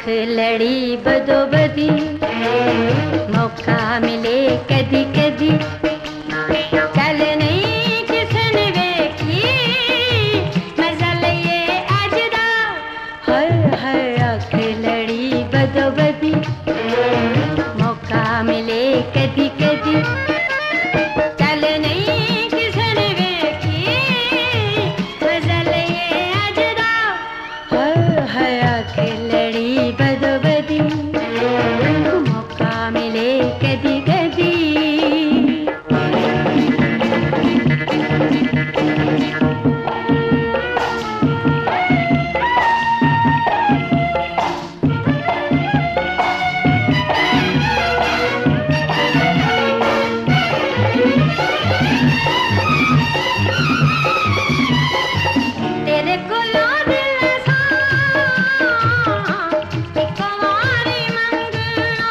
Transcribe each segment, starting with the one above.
लड़ी बदो बदी, मौका मिले कदी कदी, कल नहीं किसन वेखी मजा लइए अजदा। हर हर आँख लड़ी बदो बदी, मौका मिले कदी कदी, कल नहीं किसन वेखी मजा लइए अजदा। हर हर आँख लड़ी बदो बदी, मौका मिले कदी कदी। तेरे कोलो दिल सा एक वारी मंगना,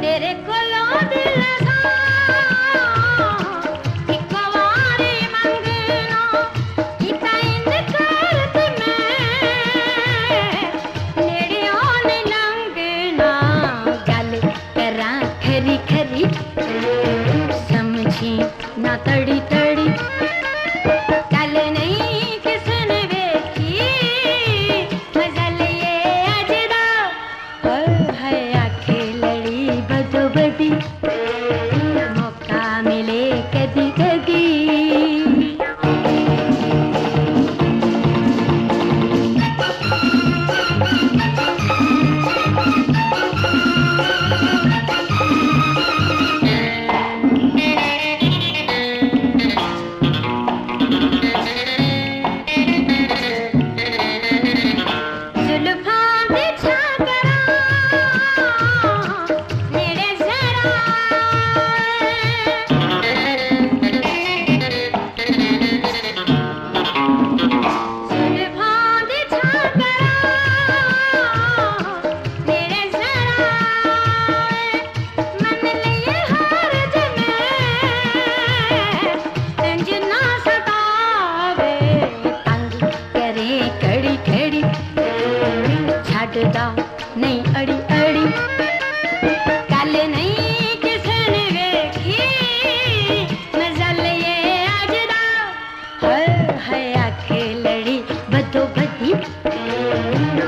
तेरे कोलो दिल सा एक वारी मंगना, इता इनकार तुम्हें नेड़ियों नहीं लंघना। गल करा खरी खरी, समझी ना तड़ी तड़ी, कल नहीं किसन वेखी मजा लइए अजदा। हर हर आँख लड़ी बदो बदी, मौका मिले कदी कदी। जुल्फां बिछा करा मेरे जरा, जुल्फां बिछा करा मेरे जरा, मन लिए हार जमे तंज ना सतावे, तंग करे कड़ी कड़ी, छड्डदा नहीं अड़ी अड़ी, कल नहीं किसन वेखी मजा लइए अजदा। हर हर आँख लड़ी बदो बदी,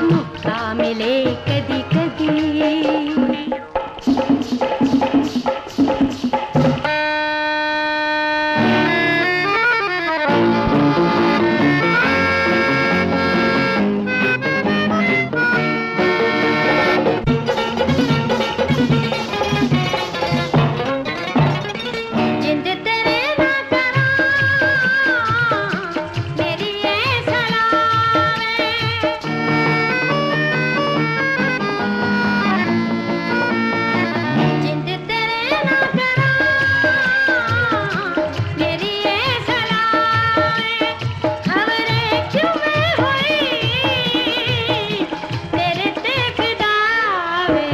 मौका मिले कदी कदी। जिंद तेरे ना करा मेरी ये सलावे, जिंद तेरे ना करा मेरी ये सलावे, खबरे क्यों मैं होई तेरे ते फिदा वे।